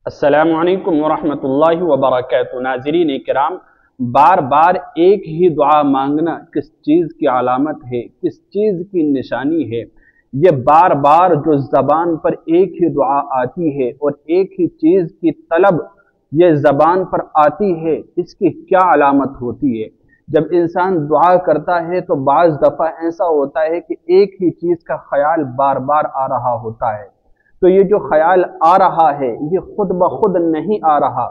अस्सलामुअलैकुम वरहमतुल्लाहि वबरकातुहू। नाज़रीन इकराम, बार बार एक ही दुआ मांगना किस चीज़ की अलामत है, किस चीज़ की निशानी है? ये बार बार जो ज़बान पर एक ही दुआ आती है और एक ही चीज़ की तलब ये ज़बान पर आती है, इसकी क्या अलामत होती है? जब इंसान दुआ करता है तो बाज़ दफ़ा ऐसा होता है कि एक ही चीज़ का ख्याल बार बार आ रहा होता है। तो ये जो ख्याल आ रहा है ये खुद ब खुद नहीं आ रहा,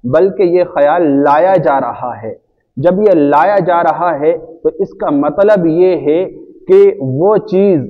बल्कि ये ख्याल लाया जा रहा है। जब ये लाया जा रहा है तो इसका मतलब ये है कि वो चीज़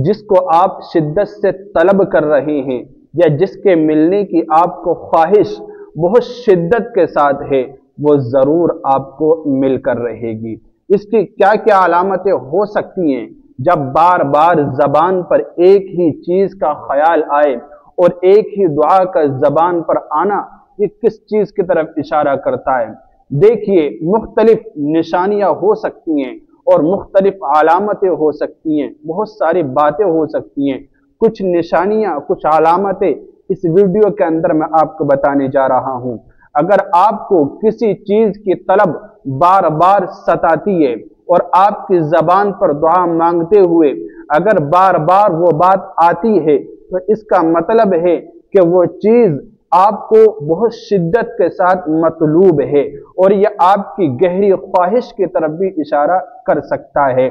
जिसको आप शिद्दत से तलब कर रहे हैं या जिसके मिलने की आपको ख्वाहिश बहुत शिद्दत के साथ है, वो ज़रूर आपको मिलकर रहेगी। इसकी क्या क्या अलामतें हो सकती हैं? जब बार बार ज़बान पर एक ही चीज़ का ख्याल आए और एक ही दुआ का ज़बान पर आना, ये किस चीज़ की तरफ इशारा करता है? देखिए, मुख्तलिफ निशानियाँ हो सकती हैं और मुख्तलिफ अलामतें हो सकती हैं, बहुत सारी बातें हो सकती हैं। कुछ निशानियाँ, कुछ अलामतें इस वीडियो के अंदर मैं आपको बताने जा रहा हूँ। अगर आपको किसी चीज़ की तलब बार बार सताती है और आपकी ज़बान पर दुआ मांगते हुए अगर बार बार वो बात आती है, तो इसका मतलब है कि वो चीज़ आपको बहुत शिद्दत के साथ मतलूब है और ये आपकी गहरी ख्वाहिश की तरफ भी इशारा कर सकता है।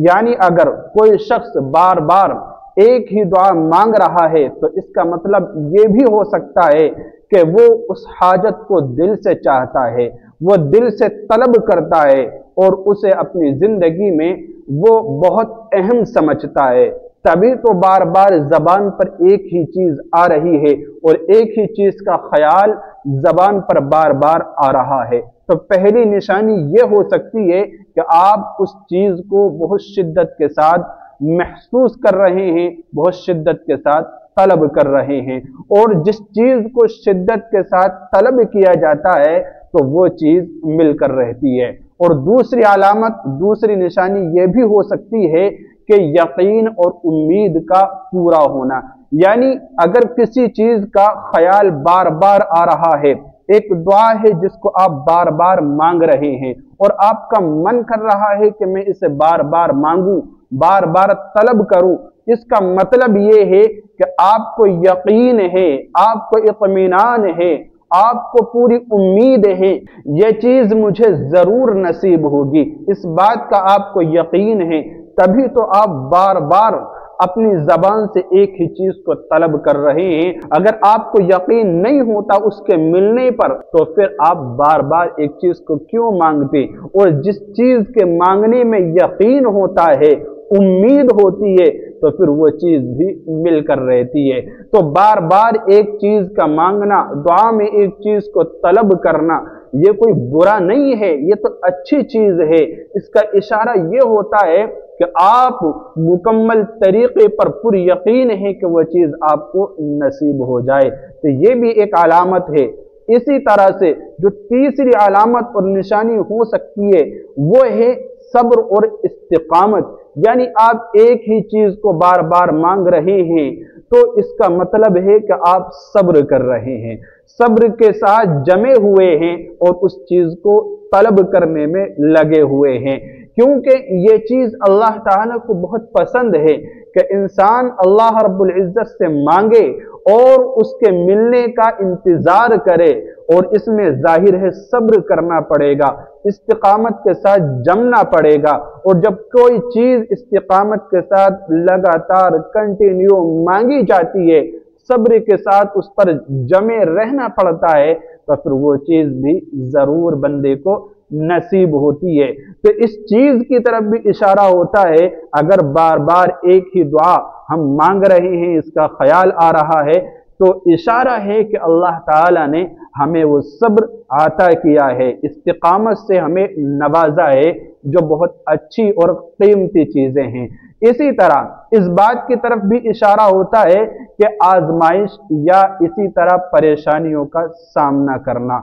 यानी अगर कोई शख्स बार बार एक ही दुआ मांग रहा है तो इसका मतलब ये भी हो सकता है कि वो उस हाजत को दिल से चाहता है, वो दिल से तलब करता है और उसे अपनी जिंदगी में वो बहुत अहम समझता है। तभी तो बार बार जबान पर एक ही चीज आ रही है और एक ही चीज का ख्याल जबान पर बार बार आ रहा है। तो पहली निशानी ये हो सकती है कि आप उस चीज को बहुत शिद्दत के साथ महसूस कर रहे हैं, बहुत शिद्दत के साथ तलब कर रहे हैं, और जिस चीज को शिद्दत के साथ तलब किया जाता है तो वो चीज मिलकर रहती है। और दूसरी अलामत, दूसरी निशानी ये भी हो सकती है कि यकीन और उम्मीद का पूरा होना। यानी अगर किसी चीज का ख्याल बार बार आ रहा है, एक दुआ है जिसको आप बार बार मांग रहे हैं और आपका मन कर रहा है कि मैं इसे बार बार मांगूं, बार बार तलब करूं, इसका मतलब ये है कि आपको यकीन है, आपको इत्मीनान है, आपको पूरी उम्मीद है ये चीज मुझे जरूर नसीब होगी, इस बात का आपको यकीन है। तभी तो आप बार बार अपनी जबान से एक ही चीज को तलब कर रहे हैं। अगर आपको यकीन नहीं होता उसके मिलने पर तो फिर आप बार बार एक चीज को क्यों मांगते? और जिस चीज के मांगने में यकीन होता है, उम्मीद होती है, तो फिर वो चीज भी मिलकर रहती है। तो बार बार एक चीज का मांगना, दुआ में एक चीज को तलब करना, ये कोई बुरा नहीं है, ये तो अच्छी चीज है। इसका इशारा ये होता है कि आप मुकम्मल तरीके पर पूरी यकीन है कि वह चीज आपको नसीब हो जाए, तो ये भी एक अलामत है। इसी तरह से जो तीसरी अलामत और निशानी हो सकती है वो है सब्र और इस्तिकामत। यानी आप एक ही चीज को बार बार मांग रहे हैं तो इसका मतलब है कि आप सब्र कर रहे हैं, सब्र के साथ जमे हुए हैं और उस चीज को तलब करने में लगे हुए हैं। क्योंकि ये चीज अल्लाह ताला को बहुत पसंद है कि इंसान अल्लाह रब्बुल इज्जत से मांगे और उसके मिलने का इंतजार करे, और इसमें जाहिर है सब्र करना पड़ेगा, इस्तिकामत के साथ जमना पड़ेगा। और जब कोई चीज इस्तिकामत के साथ लगातार कंटिन्यू मांगी जाती है, सब्र के साथ उस पर जमे रहना पड़ता है, तो फिर वो चीज भी जरूर बंदे को नसीब होती है। तो इस चीज की तरफ भी इशारा होता है। अगर बार बार एक ही दुआ हम मांग रहे हैं, इसका ख्याल आ रहा है, तो इशारा है कि अल्लाह ताला ने हमें वो सब्र अता किया है, इस्तिकामत से हमें नवाजा है, जो बहुत अच्छी और कीमती चीजें हैं। इसी तरह इस बात की तरफ भी इशारा होता है कि आजमाइश या इसी तरह परेशानियों का सामना करना,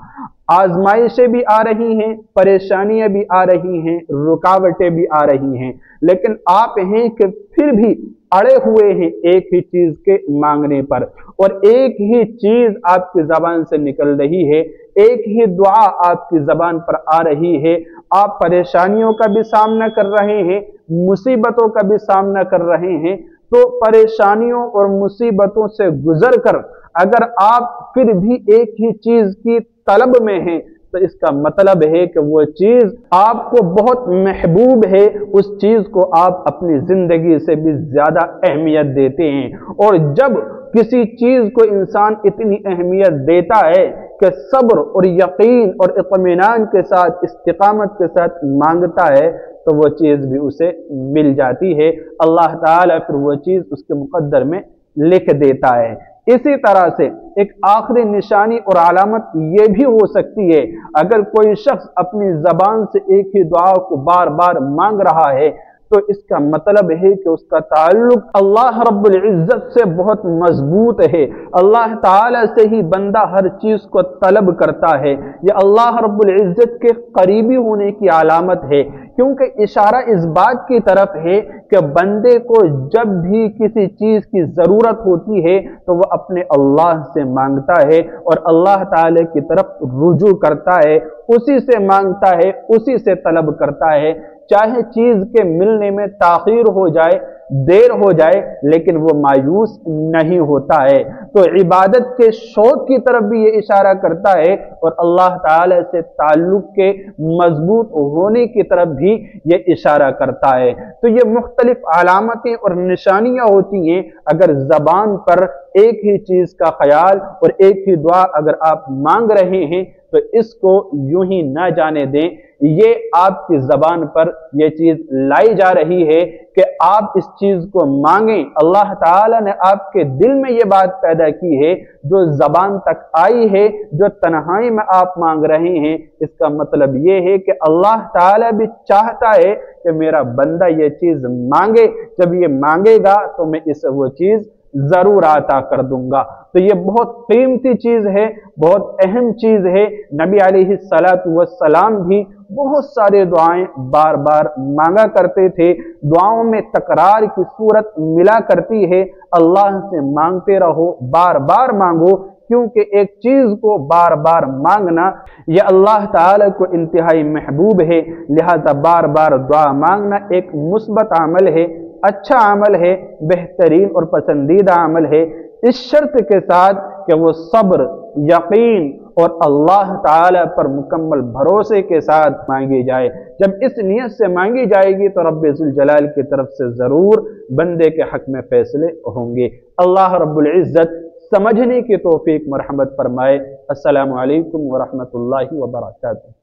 आजमाइशें भी आ रही हैं, परेशानियां भी आ रही हैं, रुकावटें भी आ रही हैं, लेकिन आप हैं कि फिर भी अड़े हुए हैं एक ही चीज के मांगने पर, और एक ही चीज आपकी जबान से निकल रही है, एक ही दुआ आपकी जबान पर आ रही है। आप परेशानियों का भी सामना कर रहे हैं, मुसीबतों का भी सामना कर रहे हैं, तो परेशानियों और मुसीबतों से गुजर कर अगर आप फिर भी एक ही चीज की तलब में हैं, तो इसका मतलब है कि वो चीज आपको बहुत महबूब है, उस चीज को आप अपनी जिंदगी से भी ज्यादा अहमियत देते हैं। और जब किसी चीज को इंसान इतनी अहमियत देता है कि सब्र और यकीन और इत्मीनान के साथ, इस्तिकामत के साथ मांगता है, तो वो चीज भी उसे मिल जाती है। अल्लाह ताला फिर वो चीज उसके मुकद्दर में लिख देता है। इसी तरह से एक आखिरी निशानी और अलामत ये भी हो सकती है, अगर कोई शख्स अपनी जबान से एक ही दुआ को बार बार मांग रहा है, तो इसका मतलब है कि उसका ताल्लुक अल्लाह रब्बुल इज्जत से बहुत मजबूत है। अल्लाह ताला से ही बंदा हर चीज को तलब करता है। यह अल्लाह रब्बुल इज्जत के करीबी होने की अलामत है, क्योंकि इशारा इस बात की तरफ है कि बंदे को जब भी किसी चीज की जरूरत होती है तो वह अपने अल्लाह से मांगता है और अल्लाह ताला की तरफ रुजू करता है, उसी से मांगता है, उसी से तलब करता है। चाहे चीज के मिलने में ताखीर हो जाए, देर हो जाए, लेकिन वो मायूस नहीं होता है। तो इबादत के शौक की तरफ भी ये इशारा करता है और अल्लाह ताला से ताल्लुक के मजबूत होने की तरफ भी ये इशारा करता है। तो ये मुख्तलिफ अलामतें और निशानियां होती हैं। अगर जबान पर एक ही चीज का ख्याल और एक ही दुआ अगर आप मांग रहे हैं, तो इसको यूं ही ना जाने दें, ये आपकी जबान पर यह चीज लाई जा रही है कि आप इस चीज को मांगें। अल्लाह ताला ने आपके दिल में ये बात पैदा की है, जो जबान तक आई है, जो तन्हाई में आप मांग रहे हैं। इसका मतलब ये है कि अल्लाह ताला भी चाहता है कि मेरा बंदा ये चीज मांगे, जब ये मांगेगा तो मैं इसे वो चीज जरूर अता कर दूंगा। तो ये बहुत कीमती चीज है, बहुत अहम चीज है। नबी अलैहिस्सलातु वस्सलाम भी बहुत सारे दुआएं बार बार मांगा करते थे। दुआओं में तकरार की सूरत मिला करती है। अल्लाह से मांगते रहो, बार बार मांगो, क्योंकि एक चीज को बार बार मांगना यह अल्लाह ताला को इंतहाई महबूब है। लिहाजा बार बार दुआ मांगना एक मुस्बत अमल है, अच्छा अमल है, बेहतरीन और पसंदीदा अमल है, इस शर्त के साथ कि वो सब्र, यकीन और अल्लाह ताला पर मुकम्मल भरोसे के साथ मांगी जाए। जब इस नियत से मांगी जाएगी तो रब्बे जुल जलाल की तरफ से जरूर बंदे के हक में फैसले होंगे। अल्लाह रब्बुल इज्जत समझने की तौफीक मरहमत फरमाए। अस्सलामु अलैकुम व रहमतुल्लाहि व बरकातुहू।